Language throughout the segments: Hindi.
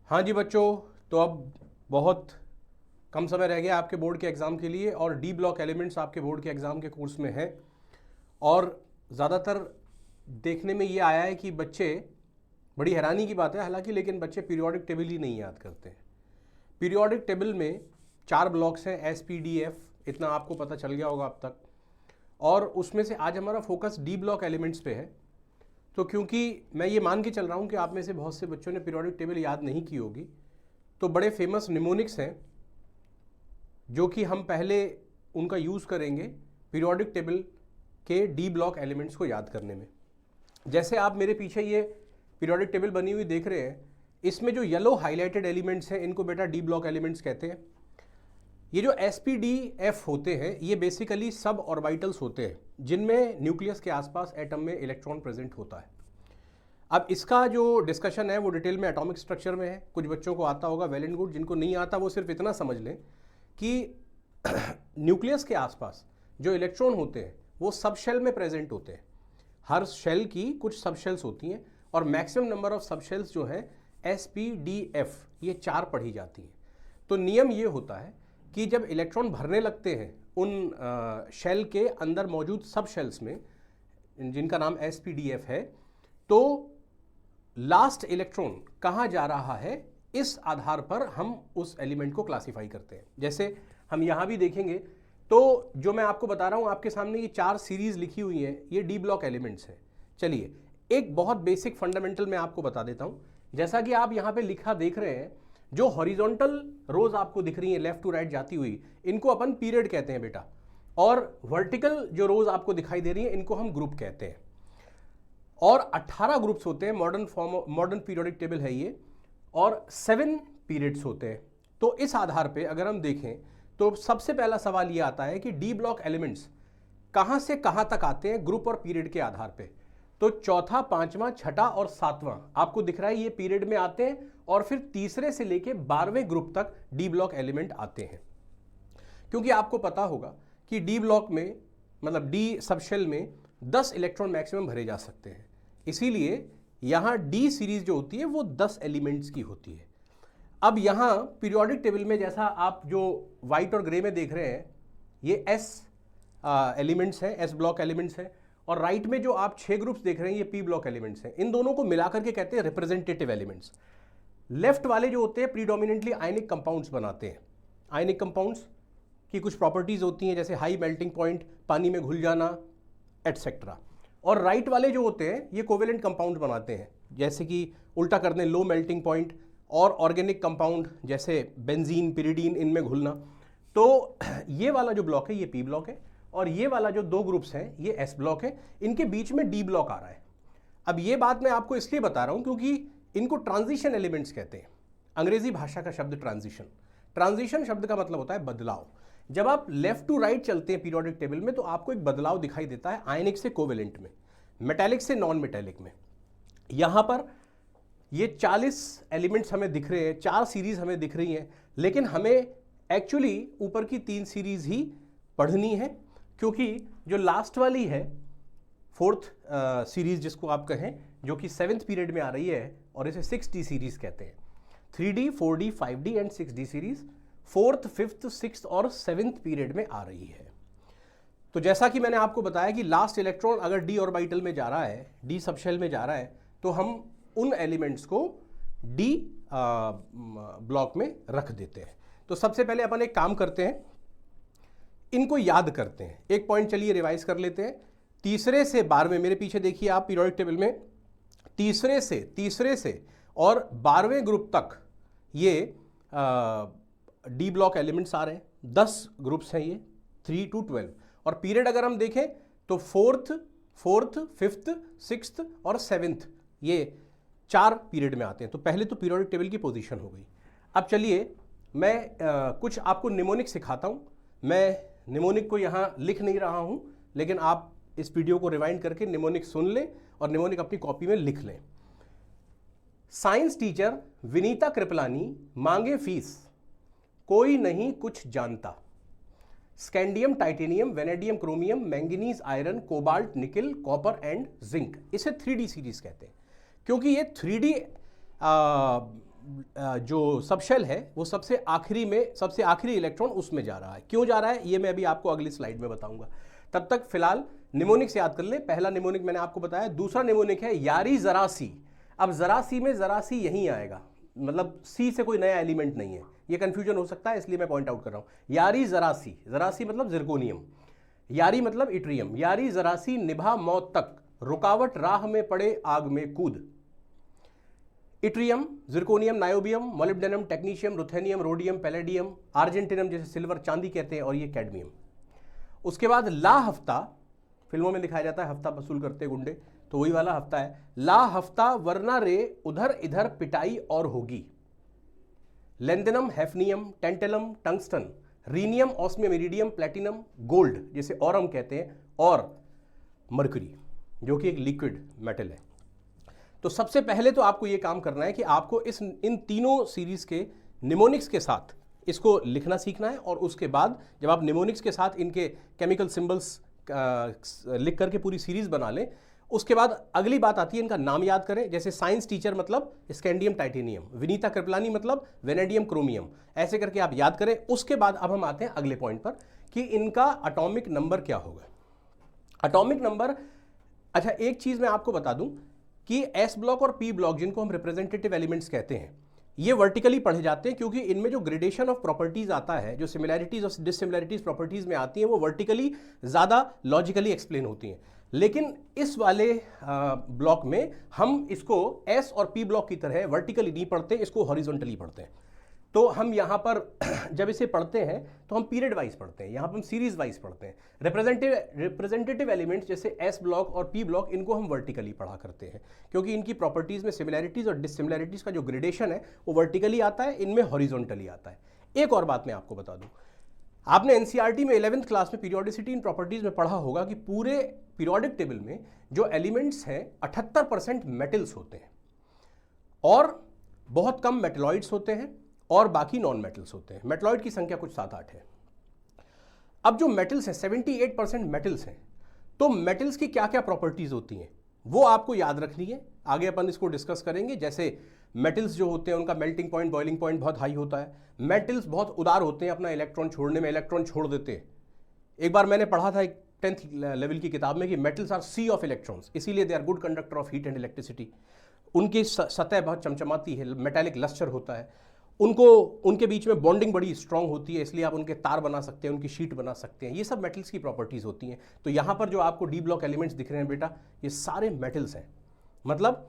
हाँ जी बच्चों, तो अब बहुत कम समय रह गया आपके बोर्ड के एग्ज़ाम के लिए और डी ब्लॉक एलिमेंट्स आपके बोर्ड के एग्ज़ाम के कोर्स में है। और ज़्यादातर देखने में ये आया है कि बच्चे, बड़ी हैरानी की बात है हालांकि, लेकिन बच्चे पीरियोडिक टेबल ही नहीं याद करते हैं। पीरियोडिक टेबल में 4 ब्लॉक्स हैं, एस पी डी एफ, इतना आपको पता चल गया होगा अब तक। और उसमें से आज हमारा फोकस डी ब्लॉक एलिमेंट्स पे है। तो क्योंकि मैं ये मान के चल रहा हूँ कि आप में से बहुत से बच्चों ने पीरियोडिक टेबल याद नहीं की होगी, तो बड़े फेमस निमोनिक्स हैं जो कि हम पहले उनका यूज़ करेंगे पीरियोडिक टेबल के डी ब्लॉक एलिमेंट्स को याद करने में। जैसे आप मेरे पीछे ये पीरियोडिक टेबल बनी हुई देख रहे हैं, इसमें जो येलो हाईलाइटेड एलिमेंट्स हैं इनको बेटा डी ब्लॉक एलिमेंट्स कहते हैं। ये जो SPDF होते हैं ये बेसिकली सब ऑर्बिटल्स होते हैं जिनमें न्यूक्लियस के आसपास एटम में इलेक्ट्रॉन प्रेजेंट होता है। अब इसका जो डिस्कशन है वो डिटेल में एटॉमिक स्ट्रक्चर में है। कुछ बच्चों को आता होगा, वेल एंड गुड। जिनको नहीं आता वो सिर्फ इतना समझ लें कि न्यूक्लियस के आसपास जो इलेक्ट्रॉन होते हैं वो सब शेल में प्रेजेंट होते हैं। हर शेल की कुछ सब शेल्स होती हैं और मैक्सिमम नंबर ऑफ सब शेल्स जो है SPDF, ये 4 पढ़ी जाती हैं। तो नियम ये होता है कि जब इलेक्ट्रॉन भरने लगते हैं उन शेल के अंदर मौजूद सब शेल्स में जिनका नाम SPDF है, तो लास्ट इलेक्ट्रॉन कहाँ जा रहा है इस आधार पर हम उस एलिमेंट को क्लासिफाई करते हैं। जैसे हम यहाँ भी देखेंगे तो जो मैं आपको बता रहा हूँ, आपके सामने ये 4 सीरीज लिखी हुई हैं, ये डी ब्लॉक एलिमेंट्स हैं। चलिए एक बहुत बेसिक फंडामेंटल मैं आपको बता देता हूँ। जैसा कि आप यहाँ पे लिखा देख रहे हैं, जो हॉरिजॉन्टल रोज आपको दिख रही है लेफ्ट टू राइट जाती हुई, इनको अपन पीरियड कहते हैं बेटा। और वर्टिकल जो रोज आपको दिखाई दे रही है इनको हम ग्रुप कहते हैं। और 18 ग्रुप्स होते हैं, मॉडर्न पीरियोडिक टेबल है ये, और 7 पीरियड्स होते हैं। तो इस आधार पे अगर हम देखें तो सबसे पहला सवाल ये आता है कि डी ब्लॉक एलिमेंट्स कहां से कहां तक आते हैं ग्रुप और पीरियड के आधार पे। तो चौथा, पांचवा, छठा और सातवां आपको दिख रहा है ये पीरियड में आते हैं, और फिर तीसरे से लेके 12वें ग्रुप तक डी ब्लॉक एलिमेंट आते हैं। क्योंकि आपको पता होगा कि डी ब्लॉक में, मतलब डी सबशेल में 10 इलेक्ट्रॉन मैक्सिमम भरे जा सकते हैं, इसीलिए यहां डी सीरीज जो होती है वो 10 एलिमेंट्स की होती है। अब यहां पीरियोडिक टेबल में जैसा आप जो व्हाइट और ग्रे में देख रहे हैं, ये S एलिमेंट्स हैं, S ब्लॉक एलिमेंट्स हैं, और राइट में जो आप 6 ग्रुप्स देख रहे हैं ये P ब्लॉक एलिमेंट्स हैं। इन दोनों को मिलाकर के कहते हैं रिप्रेजेंटेटिव एलिमेंट्स। लेफ्ट वाले जो होते हैं प्रीडोमिनेंटली आयनिक कंपाउंड्स बनाते हैं। आयनिक कंपाउंड्स की कुछ प्रॉपर्टीज होती हैं, जैसे हाई मेल्टिंग पॉइंट, पानी में घुल जाना, एटसेट्रा। और राइट वाले जो होते हैं ये कोवेलेंट कंपाउंड बनाते हैं, जैसे कि उल्टा कर दें लो मेल्टिंग पॉइंट, और ऑर्गेनिक कंपाउंड जैसे बेंजीन, पिरिडीन, इनमें घुलना। तो ये वाला जो ब्लॉक है ये P ब्लॉक है, और ये वाला जो 2 ग्रुप्स हैं ये S ब्लॉक है। इनके बीच में D ब्लॉक आ रहा है। अब ये बात मैं आपको इसलिए बता रहा हूं क्योंकि इनको ट्रांजिशन एलिमेंट्स कहते हैं। अंग्रेजी भाषा का शब्द ट्रांजिशन, ट्रांजिशन शब्द का मतलब होता है बदलाव। जब आप लेफ्ट टू राइट चलते हैं पीरियोडिक टेबल में तो आपको एक बदलाव दिखाई देता है, आयनिक से कोवेलेंट में, मेटेलिक से नॉन मेटेलिक में। यहां पर ये 40 एलिमेंट्स हमें दिख रहे हैं, 4 सीरीज हमें दिख रही हैं, लेकिन हमें एक्चुअली ऊपर की 3 सीरीज ही पढ़नी है, क्योंकि जो लास्ट वाली है 4th सीरीज जिसको आप कहें, जो कि 7th पीरियड में आ रही है, और इसे 6D सीरीज कहते हैं। 3D, 4D, 5D and 6D series 4th, 5th, 6th और 7th पीरियड में आ रही है। तो जैसा कि मैंने आपको बताया कि लास्ट इलेक्ट्रॉन अगर डी ऑर्बिटल में जा रहा है, डी सबशेल में जा रहा है, तो हम उन एलिमेंट्स को डी ब्लॉक में रख देते हैं। तो सबसे पहले अपन एक काम करते हैं, इनको याद करते हैं। एक पॉइंट चलिए रिवाइज कर लेते हैं। तीसरे से 12वें, मेरे पीछे देखिए आप पीरियोडिक टेबल में, तीसरे से और 12वें ग्रुप तक ये डी ब्लॉक एलिमेंट्स आ रहे हैं। 10 ग्रुप्स हैं ये, 3 to 12। और पीरियड अगर हम देखें तो 4th, 5th, 6th और 7th, ये 4 पीरियड में आते हैं। तो पहले तो पीरियोडिक टेबल की पोजीशन हो गई। अब चलिए मैं कुछ आपको निमोनिक सिखाता हूं। मैं निमोनिक को यहाँ लिख नहीं रहा हूं, लेकिन आप इस वीडियो को रिवाइंड करके निमोनिक सुन लें और निमोनिक अपनी कॉपी में लिख लें। साइंस टीचर विनीता कृपलानी मांगे फीस, कोई नहीं कुछ जानता। Scandium, titanium, vanadium, chromium, manganese, iron, cobalt, nickel, copper and zinc, इसे 3D सीरीज कहते हैं। क्योंकि ये 3D जो सबशेल है वो सबसे आखिरी इलेक्ट्रॉन उसमें जा रहा है। क्यों जा रहा है ये मैं अभी आपको अगली स्लाइड में बताऊंगा। तब तक फिलहाल निमोनिक्स याद कर ले। पहला निमोनिक मैंने आपको बताया, दूसरा निमोनिक है यारी जरासी। अब जरासी में जरासी यहीं आएगा, मतलब सी से कोई नया एलिमेंट नहीं है, ये कंफ्यूजन हो सकता है इसलिए मैं पॉइंट आउट कर रहा हूं। यारी जरासी, जरासी मतलब जिरकोनियम, यारी मतलब इट्रियम। यारी जरासी निभा मौत तक, रुकावट राह में पड़े आग में कूद। Yttrium, zirconium, niobium, molybdenum, technetium, ruthenium, rhodium, palladium, आर्जेंटिनम जैसे सिल्वर चांदी कहते हैं, और ये कैडमियम। उसके बाद ला हफ्ता, फिल्मों में दिखाया जाता है हफ्ता वसूल करते गुंडे, तो वही वाला हफ्ता है। ला हफ्ता वरना रे उधर इधर पिटाई और होगी। Lanthanum, hafnium, tantalum, tungsten, rhenium, osmium, iridium, platinum, gold जिसे ऑरम कहते हैं, और मर्क्यूरी जो कि एक लिक्विड मेटल है। तो सबसे पहले तो आपको यह काम करना है कि आपको इन तीनों सीरीज के निमोनिक्स के साथ इसको लिखना सीखना है, और उसके बाद जब आप निमोनिक्स के साथ इनके केमिकल सिंबल्स लिख करके पूरी सीरीज बना लें, उसके बाद अगली बात आती है इनका नाम याद करें। जैसे साइंस टीचर मतलब स्कैंडियम टाइटेनियम, विनीता कृपलानी मतलब वेनेडियम क्रोमियम, ऐसे करके आप याद करें। उसके बाद अब हम आते हैं अगले पॉइंट पर कि इनका एटॉमिक नंबर क्या होगा। एटॉमिक नंबर, अच्छा एक चीज मैं आपको बता दूं कि एस ब्लॉक और पी ब्लॉक जिनको हम रिप्रेजेंटेटिव एलिमेंट्स कहते हैं, ये वर्टिकली पढ़े जाते हैं क्योंकि इनमें जो ग्रेडेशन ऑफ प्रॉपर्टीज आता है, जो सिमिलैरिटीज और डिससिमिलैरिटीज प्रॉपर्टीज में आती हैं, वो वर्टिकली ज़्यादा लॉजिकली एक्सप्लेन होती हैं। लेकिन इस वाले ब्लॉक में हम इसको एस और पी ब्लॉक की तरह वर्टिकली नहीं पढ़ते, इसको हॉरिजॉन्टली पढ़ते हैं। तो हम यहाँ पर जब इसे पढ़ते हैं तो हम पीरियड वाइज पढ़ते हैं, यहाँ पर हम सीरीज वाइज पढ़ते हैं। रिप्रेजेंटेटिव एलिमेंट्स जैसे एस ब्लॉक और पी ब्लॉक, इनको हम वर्टिकली पढ़ा करते हैं क्योंकि इनकी प्रॉपर्टीज में सिमिलैरिटीज और डिससिमिलैरिटीज का जो ग्रेडेशन है वो वर्टिकली आता है, इनमें हॉरिजॉन्टली आता है। एक और बात मैं आपको बता दूं, आपने एनसीईआरटी में 11th क्लास में पीरियोडिसिटी इन प्रॉपर्टीज में पढ़ा होगा कि पूरे पीरियोडिक टेबल में जो एलिमेंट्स हैं 78% मेटल्स होते हैं और बहुत कम मेटलॉइड्स होते हैं और बाकी नॉन मेटल्स होते हैं। मेटलॉइड की संख्या कुछ 7-8 है। अब जो मेटल्स हैं 78% मेटल्स हैं, तो मेटल्स की क्या क्या प्रॉपर्टीज होती हैं वो आपको याद रखनी है। आगे अपन इसको डिस्कस करेंगे। जैसे मेटल्स जो होते हैं उनका मेल्टिंग पॉइंट, बॉइलिंग पॉइंट बहुत हाई होता है। मेटल्स बहुत उदार होते हैं अपना इलेक्ट्रॉन छोड़ने में, इलेक्ट्रॉन छोड़ देते हैं। एक बार मैंने पढ़ा था एक 10th लेवल की किताब में कि metals are sea of electrons, इसीलिए they are good conductor of heat and electricity. उनकी सतह बहुत चमचमाती है, मेटालिक लस्टर होता है, उनके बीच में बॉन्डिंग बड़ी स्ट्रांग होती है, इसलिए आप उनके तार बना सकते हैं, उनकी शीट बना सकते हैं। ये सब मेटल्स की प्रॉपर्टीज होती हैं। तो यहाँ पर जो आपको डी ब्लॉक एलिमेंट्स दिख रहे हैं बेटा, ये सारे मेटल्स हैं। मतलब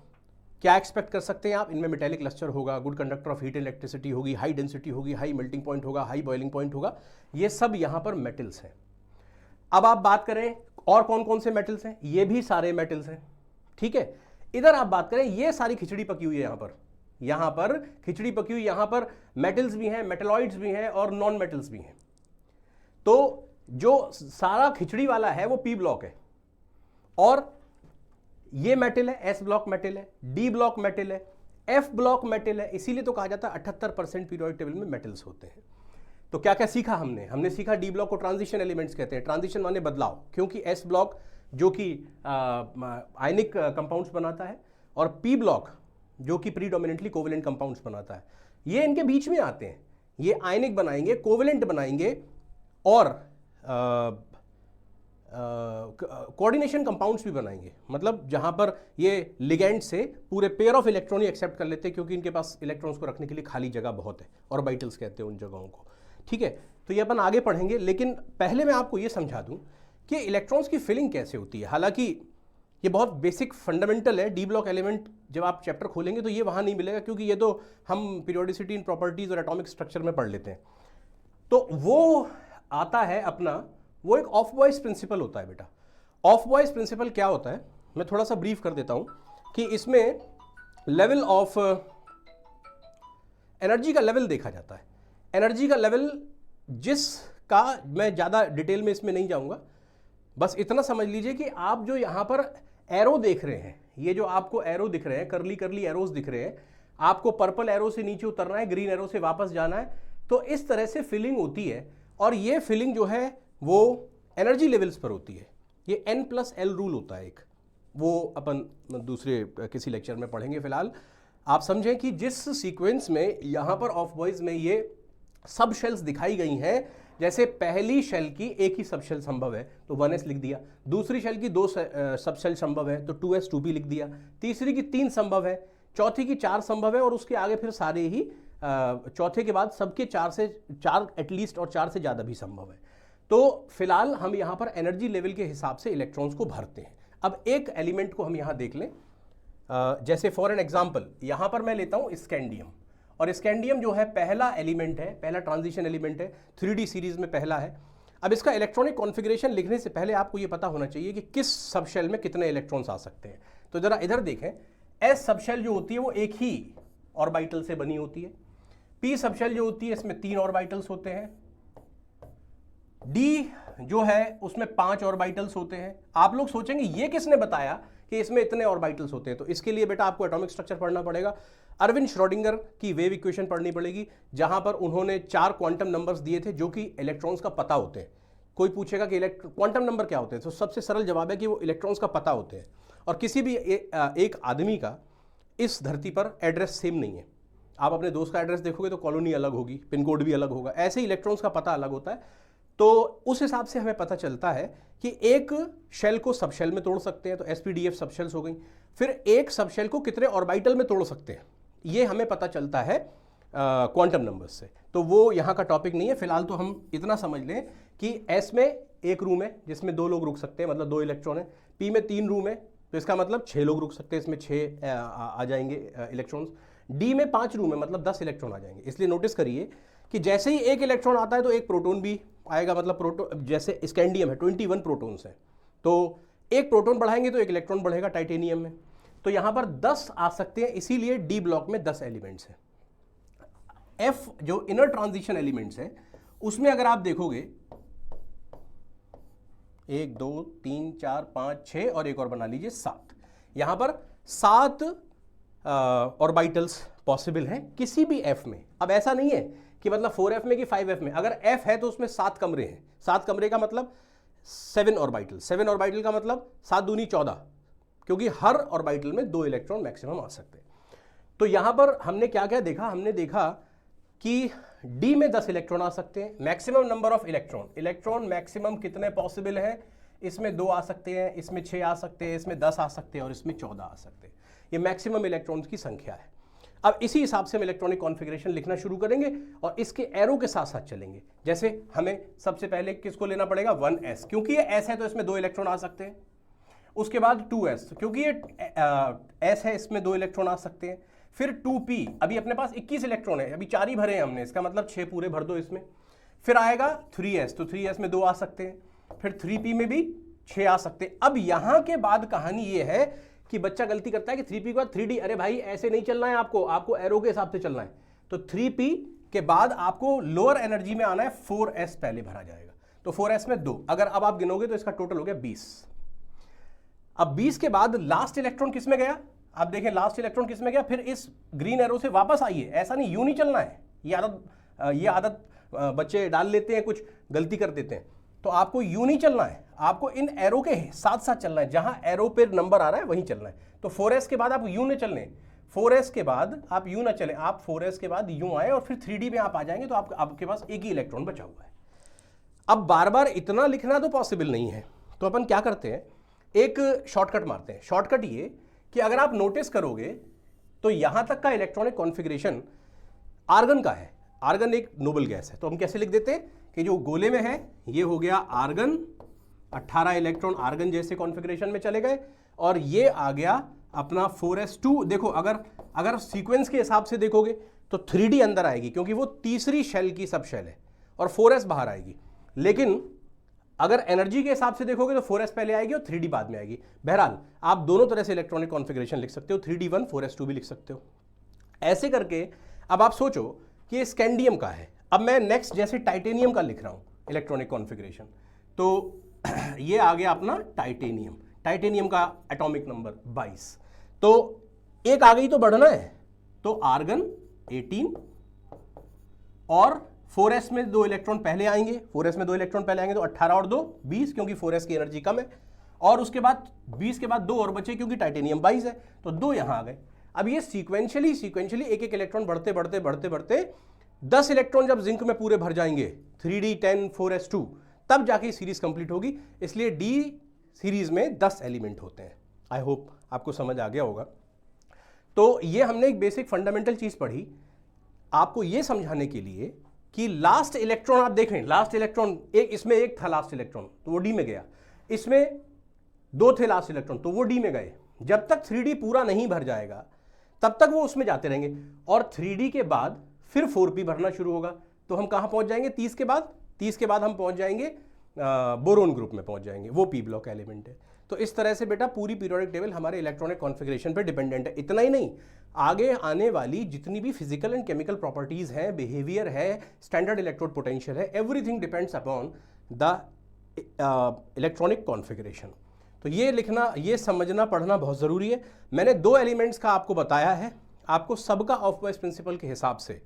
क्या एक्सपेक्ट कर सकते हैं आप, इनमें मेटालिक लस्टर होगा, good conductor of heat electricity होगी, हाई डेंसिटी होगी, हाई मेल्टिंग पॉइंट होगा, हाई बॉइलिंग पॉइंट होगा। ये सब यहाँ पर मेटल्स हैं। अब आप बात करें और कौन कौन से मेटल्स हैं, ये भी सारे मेटल्स हैं। ठीक है, इधर आप बात करें, ये सारी खिचड़ी पकी हुई है। यहाँ पर खिचड़ी पकी हुई, यहाँ पर मेटल्स भी हैं, मेटलॉइड्स भी हैं और नॉन मेटल्स भी हैं। तो जो सारा खिचड़ी वाला है वो पी ब्लॉक है और ये मेटल है, एस ब्लॉक मेटल है, डी ब्लॉक मेटल है, एफ ब्लॉक मेटल है। इसीलिए तो कहा जाता है 78% पीरियोडिक टेबल में मेटल्स होते हैं। तो क्या क्या सीखा हमने सीखा डी ब्लॉक को ट्रांजिशन एलिमेंट्स कहते हैं। ट्रांजिशन माने बदलाव, क्योंकि एस ब्लॉक जो कि आयनिक कंपाउंड्स बनाता है और पी ब्लॉक जो कि प्रीडोमिनेंटली कोवेलेंट कंपाउंड्स बनाता है, ये इनके बीच में आते हैं। ये आयनिक बनाएंगे, कोवेलेंट बनाएंगे और कोऑर्डिनेशन कंपाउंड्स भी बनाएंगे। मतलब जहां पर ये लिगेंड से पूरे पेयर ऑफ इलेक्ट्रॉन ही एक्सेप्ट कर लेते हैं क्योंकि इनके पास इलेक्ट्रॉन्स को रखने के लिए खाली जगह बहुत है, ऑर्बिटल्स कहते हैं उन जगहों को। ठीक है, तो ये अपन आगे पढ़ेंगे, लेकिन पहले मैं आपको ये समझा दूं कि इलेक्ट्रॉन्स की फिलिंग कैसे होती है। हालांकि ये बहुत बेसिक फंडामेंटल है। डी ब्लॉक एलिमेंट जब आप चैप्टर खोलेंगे तो ये वहाँ नहीं मिलेगा क्योंकि ये तो हम पीरियोडिसिटी इन प्रॉपर्टीज और एटॉमिक स्ट्रक्चर में पढ़ लेते हैं। तो वो आता है अपना, वो एक ऑफ बॉयस प्रिंसिपल होता है बेटा। ऑफ बॉयस प्रिंसिपल क्या होता है, मैं थोड़ा सा ब्रीफ कर देता हूँ कि इसमें लेवल ऑफ एनर्जी का लेवल देखा जाता है। एनर्जी का लेवल जिसका मैं ज़्यादा डिटेल में इसमें नहीं जाऊँगा, बस इतना समझ लीजिए कि आप जो यहाँ पर एरो देख रहे हैं, ये जो आपको एरो दिख रहे हैं, करली करली एरोस दिख रहे हैं, आपको पर्पल एरो से नीचे उतरना है, ग्रीन एरो से वापस जाना है। तो इस तरह से फिलिंग होती है और ये फिलिंग जो है वो एनर्जी लेवल्स पर होती है। ये N+L रूल होता है एक, वो अपन दूसरे किसी लेक्चर में पढ़ेंगे। फिलहाल आप समझें कि जिस सीक्वेंस में यहां पर ऑफ बॉयज में ये सब शेल्स दिखाई गई हैं, जैसे पहली शेल की एक ही सब शेल संभव है तो 1s लिख दिया, दूसरी शेल की 2 सब शेल संभव है तो 2s 2p लिख दिया, तीसरी की 3 संभव है, चौथी की 4 संभव है और उसके आगे फिर सारे ही चौथे के बाद सबके 4 एटलीस्ट और 4 से ज़्यादा भी संभव है। तो फिलहाल हम यहाँ पर एनर्जी लेवल के हिसाब से इलेक्ट्रॉन्स को भरते हैं। अब एक एलिमेंट को हम यहाँ देख लें, जैसे फॉर एन एग्जाम्पल यहाँ पर मैं लेता हूँ स्कैंडियम, और स्कैंडियम जो है पहला एलिमेंट है, पहला ट्रांजिशन एलिमेंट है, 3D सीरीज में पहला है। अब इसका इलेक्ट्रॉनिक कॉन्फ़िगरेशन लिखने से पहले आपको ये पता होना चाहिए कि किस सबशेल में कितने इलेक्ट्रॉन्स आ सकते हैं। तो जरा इधर देखें, एस सबशेल जो होती है वो एक ही ऑर्बिटल से बनी होती है, पी सबशेल जो होती है इसमें 3 ऑर्बिटल्स होते हैं, डी जो है उसमें 5 ऑर्बिटल्स होते हैं। आप लोग सोचेंगे ये किसने बताया कि इसमें इतने ऑर्बिटल्स होते हैं, तो इसके लिए बेटा आपको एटॉमिक स्ट्रक्चर पढ़ना पड़ेगा, अरविंद श्रोडिंगर की वेव इक्वेशन पढ़नी पड़ेगी, जहां पर उन्होंने 4 क्वांटम नंबर्स दिए थे जो कि इलेक्ट्रॉन्स का पता होते हैं। कोई पूछेगा कि क्वांटम नंबर क्या होते हैं, तो सबसे सरल जवाब है कि वो इलेक्ट्रॉन्स का पता होते हैं। और किसी भी एक आदमी का इस धरती पर एड्रेस सेम नहीं है। आप अपने दोस्त का एड्रेस देखोगे तो कॉलोनी अलग होगी, पिन कोड भी अलग होगा, ऐसे ही इलेक्ट्रॉन्स का पता अलग होता है। तो उस हिसाब से हमें पता चलता है कि एक शेल को सब शेल में तोड़ सकते हैं, तो sp-df सब शेल्स हो गई। फिर एक सब शेल को कितने ऑर्बिटल में तोड़ सकते हैं, ये हमें पता चलता है क्वांटम नंबर्स से। तो वो यहाँ का टॉपिक नहीं है। फिलहाल तो हम इतना समझ लें कि S में एक रूम है जिसमें 2 लोग रुक सकते हैं, मतलब 2 इलेक्ट्रॉन है। P में 3 रूम है तो इसका मतलब 6 लोग रुक सकते हैं, इसमें 6 आ जाएंगे इलेक्ट्रॉन्स। D में 5 रूम है, मतलब 10 इलेक्ट्रॉन आ जाएंगे। इसलिए नोटिस करिए कि जैसे ही एक इलेक्ट्रॉन आता है तो एक प्रोटॉन भी आएगा, मतलब प्रोटॉन, जैसे स्कैंडियम है 21 प्रोटॉन्स हैं, तो एक प्रोटॉन बढ़ाएंगे तो एक इलेक्ट्रॉन बढ़ेगा टाइटेनियम में। तो यहाँ पर 10 आ सकते हैं, इसीलिए डी ब्लॉक में 10 एलिमेंट्स हैं। एफ जो इनर ट्रांजिशन एलिमेंट्स है उसमें अगर आप देखोगे 1 2 3 4 5 6 और एक और बना लीजिए 7। यहाँ पर 7 ऑर्बिटल्स पॉसिबल हैं किसी भी एफ में। अब ऐसा नहीं है कि मतलब 4f में कि 5f में, अगर f है तो उसमें 7 कमरे हैं, 7 कमरे का मतलब 7 ऑर्बिटल, 7 ऑर्बिटल का मतलब 7 दूनी 14, क्योंकि हर ऑर्बिटल में 2 इलेक्ट्रॉन मैक्सिमम आ सकते हैं। तो यहां पर हमने क्या क्या देखा, हमने देखा कि d में 10 इलेक्ट्रॉन आ सकते हैं। Maximum number of electron maximum कितने पॉसिबल हैं, इसमें 2 आ सकते हैं, इसमें 6 आ सकते हैं, इसमें 10 आ सकते हैं और इसमें 14 आ सकते हैं। ये मैक्सिमम इलेक्ट्रॉन्स की संख्या है। अब इसी हिसाब से हम इलेक्ट्रॉनिक कॉन्फ़िगरेशन लिखना शुरू करेंगे और इसके एरो के साथ साथ चलेंगे। जैसे हमें सबसे पहले किसको लेना पड़ेगा, 1s, क्योंकि ये s है तो इसमें 2 इलेक्ट्रॉन आ सकते हैं। उसके बाद 2s, क्योंकि ये s है इसमें 2 इलेक्ट्रॉन आ सकते हैं। फिर 2p, अभी अपने पास 21 इलेक्ट्रॉन है, अभी 4 ही भरे हैं हमने, इसका मतलब 6 पूरे भर दो इसमें। फिर आएगा 3s, तो 3s में 2 आ सकते हैं। फिर 3p में भी 6 आ सकते हैं। अब यहां के बाद कहानी ये है कि बच्चा गलती करता है कि 3p के बाद 3d, अरे भाई ऐसे नहीं चलना है, आपको एरो के हिसाब से चलना है। तो 3p के बाद आपको लोअर एनर्जी में आना है, 4s पहले भरा जाएगा, तो 4s में 2, अगर अब आप गिनोगे तो इसका टोटल हो गया 20। अब 20 के बाद लास्ट इलेक्ट्रॉन किस में गया, आप देखें लास्ट इलेक्ट्रॉन किस में गया, फिर इस ग्रीन एरो से वापस आइए, ऐसा नहीं, यूं नहीं चलना है। ये आदत बच्चे डाल लेते हैं, कुछ गलती कर देते हैं, तो आपको यूं नहीं चलना है, आपको इन एरो के साथ साथ चलना है, जहां एरो पे नंबर आ रहा है वहीं चलना है। तो 4s के बाद आप यूं न चलने, 4s के बाद आप यूं ना चले, आप 4s के बाद यूं आए और फिर 3d में आप आ जाएंगे, तो आपके पास एक ही इलेक्ट्रॉन बचा हुआ है। अब बार बार इतना लिखना तो पॉसिबल नहीं है, तो अपन क्या करते हैं, एक शॉर्टकट मारते हैं। शॉर्टकट ये कि अगर आप नोटिस करोगे तो यहां तक का इलेक्ट्रॉनिक कॉन्फ़िगरेशन आर्गन का है। आर्गन एक नोबल गैस है, तो हम कैसे लिख देते हैं कि जो गोले में है ये हो गया आर्गन, 18 इलेक्ट्रॉन आर्गन जैसे कॉन्फ़िगरेशन में चले गए, और ये आ गया अपना 4s2। देखो अगर सीक्वेंस के हिसाब से देखोगे तो 3d अंदर आएगी क्योंकि वो तीसरी शेल की सब शेल है, और 4s बाहर आएगी। लेकिन अगर एनर्जी के हिसाब से देखोगे तो 4s पहले आएगी और 3d बाद में आएगी। बहरहाल आप दोनों तरह से इलेक्ट्रॉनिक कॉन्फ़िगरेशन लिख सकते हो, 3d1 4s2 भी लिख सकते हो। ऐसे करके अब आप सोचो कि ये स्कैंडियम का है, अब मैं नेक्स्ट जैसे टाइटेनियम का लिख रहा हूं इलेक्ट्रॉनिक कॉन्फ़िगरेशन, तो ये आ गया अपना टाइटेनियम। टाइटेनियम का एटॉमिक नंबर 22, तो एक आ गई तो बढ़ना है, तो आर्गन 18 और 4s में 2 इलेक्ट्रॉन पहले आएंगे, 4s में 2 इलेक्ट्रॉन पहले आएंगे, तो 18 और 2 20, क्योंकि 4s की एनर्जी कम है, और उसके बाद 20 के बाद 2 और बचे क्योंकि टाइटेनियम 22 है, तो 2 यहां आ गए। अब ये सीक्वेंशियली एक एक इलेक्ट्रॉन बढ़ते बढ़ते बढ़ते बढ़ते 10 इलेक्ट्रॉन जब जिंक में पूरे भर जाएंगे 3d10 4s2, तब जाके सीरीज कंप्लीट होगी। इसलिए डी सीरीज में 10 एलिमेंट होते हैं। आई होप आपको समझ आ गया होगा। तो ये हमने एक बेसिक फंडामेंटल चीज पढ़ी आपको ये समझाने के लिए कि लास्ट इलेक्ट्रॉन आप देखें, लास्ट इलेक्ट्रॉन इसमें एक था लास्ट इलेक्ट्रॉन तो वो डी में गया, इसमें 2 थे लास्ट इलेक्ट्रॉन तो वो डी में गए। जब तक 3d पूरा नहीं भर जाएगा तब तक वो उसमें जाते रहेंगे, और 3d के बाद फिर 4p भरना शुरू होगा। तो हम कहां पहुंच जाएंगे 30 के बाद? 30 के बाद हम पहुंच जाएंगे बोरोन ग्रुप में पहुंच जाएंगे, वो p ब्लॉक एलिमेंट है। तो इस तरह से बेटा पूरी पीरियोडिक टेबल हमारे इलेक्ट्रॉनिक कॉन्फ़िगरेशन पे डिपेंडेंट है। इतना ही नहीं, आगे आने वाली जितनी भी फिजिकल एंड केमिकल प्रॉपर्टीज हैं, बिहेवियर है, स्टैंडर्ड इलेक्ट्रोड पोटेंशियल है, everything depends upon the electronic configuration. तो ये लिखना, ये समझना, पढ़ना बहुत ज़रूरी है। मैंने 2 एलिमेंट्स का आपको बताया है, आपको सबका ऑफ बॉयस प्रिंसिपल के हिसाब से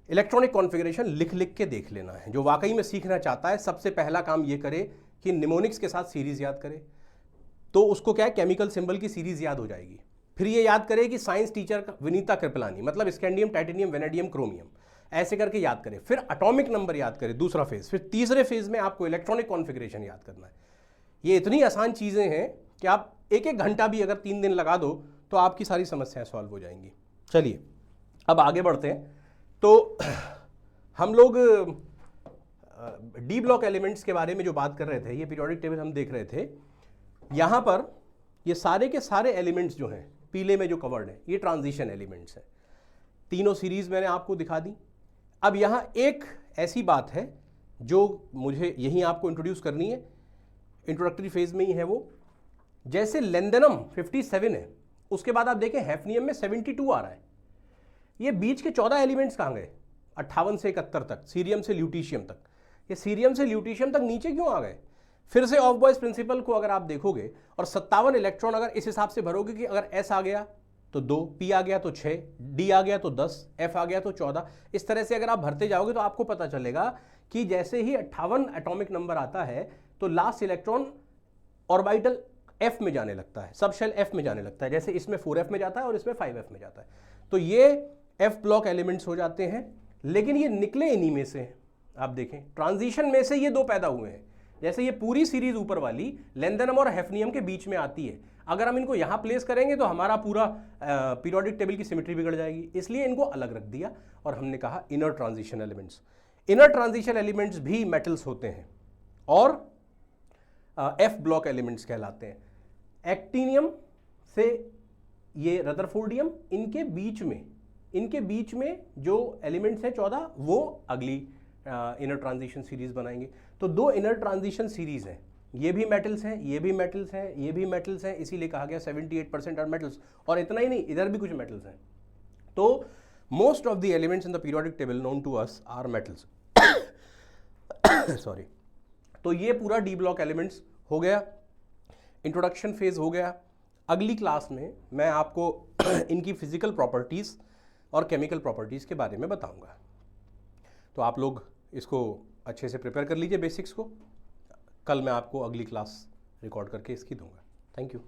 इलेक्ट्रॉनिक कॉन्फ़िगरेशन लिख लिख के देख लेना है। जो वाकई में सीखना चाहता है सबसे पहला काम ये करे कि निमोनिक्स के साथ सीरीज याद करे, तो उसको क्या है, केमिकल सिंबल की सीरीज याद हो जाएगी। फिर ये याद करे कि साइंस टीचर विनीता कृपलानी, मतलब स्कैंडियम, टाइटेनियम, वेनेडियम, क्रोमियम, ऐसे करके याद करे। फिर एटॉमिक नंबर याद करे, दूसरा फेज। फिर तीसरे फेज में आपको इलेक्ट्रॉनिक कॉन्फ़िगरेशन याद करना है। ये इतनी आसान चीज़ें हैं कि आप एक एक घंटा भी अगर 3 दिन लगा दो तो आपकी सारी समस्याएं सॉल्व हो जाएंगी। चलिए अब आगे बढ़ते हैं। तो हम लोग डी ब्लॉक एलिमेंट्स के बारे में जो बात कर रहे थे, ये पीरियोडिक टेबल हम देख रहे थे। यहाँ पर ये सारे के सारे एलिमेंट्स जो हैं पीले में जो कवर्ड है, ये ट्रांजिशन एलिमेंट्स हैं। तीनों सीरीज मैंने आपको दिखा दी। अब यहाँ एक ऐसी बात है जो मुझे यहीं आपको इंट्रोड्यूस करनी है, इंट्रोडक्टरी फेज में ही है वो। जैसे लेंथेनम 57 है, उसके बाद आप देखें हैफनियम में 72 आ रहा है। ये बीच के 14 एलिमेंट्स कहाँ गए? 58 से 71 तक, सीरियम से ल्यूटीशियम तक। ये सीरियम से ल्यूटीशियम तक नीचे क्यों आ गए? फिर से ऑफ बॉयस प्रिंसिपल को अगर आप देखोगे और 57 इलेक्ट्रॉन अगर इस हिसाब से भरोगे कि अगर S आ गया तो 2, P आ गया तो 6, D आ गया तो 10, F आ गया तो 14, इस तरह से अगर आप भरते जाओगे तो आपको पता चलेगा कि जैसे ही 58 एटॉमिक नंबर आता है तो लास्ट इलेक्ट्रॉन ऑर्बिटल F में जाने लगता है, सब शेल F में जाने लगता है। जैसे इसमें 4F में जाता है और इसमें 5F में जाता है। तो ये F ब्लॉक एलिमेंट्स हो जाते हैं। लेकिन ये निकले इन्हीं में से, आप देखें ट्रांजिशन में से ये 2 पैदा हुए हैं। जैसे ये पूरी सीरीज ऊपर वाली लेंथेनम और हैफनियम के बीच में आती है, अगर हम इनको यहां प्लेस करेंगे तो हमारा पूरा पीरियोडिक टेबल की सिमेट्री बिगड़ जाएगी। इसलिए इनको अलग रख दिया और हमने कहा inner transition elements. Inner transition elements भी मेटल्स होते हैं और F ब्लॉक एलिमेंट्स कहलाते हैं। एक्टिनियम से ये रदरफोर्डियम, इनके बीच में जो एलिमेंट्स हैं 14, वो अगली इनर ट्रांजिशन सीरीज बनाएंगे। तो 2 इनर ट्रांजिशन सीरीज हैं, ये भी मेटल्स हैं, ये भी मेटल्स हैं, ये भी मेटल्स हैं, इसीलिए कहा गया 78% आर मेटल्स। और इतना ही नहीं, इधर भी कुछ मेटल्स हैं। तो most of the elements in the periodic table known to us are metals. Sorry. तो ये पूरा डी ब्लॉक एलिमेंट्स हो गया, इंट्रोडक्शन फेज हो गया। अगली क्लास में मैं आपको इनकी फिजिकल प्रॉपर्टीज़ और केमिकल प्रॉपर्टीज़ के बारे में बताऊंगा। तो आप लोग इसको अच्छे से प्रिपेयर कर लीजिए बेसिक्स को। कल मैं आपको अगली क्लास रिकॉर्ड करके इसकी दूंगा। Thank you.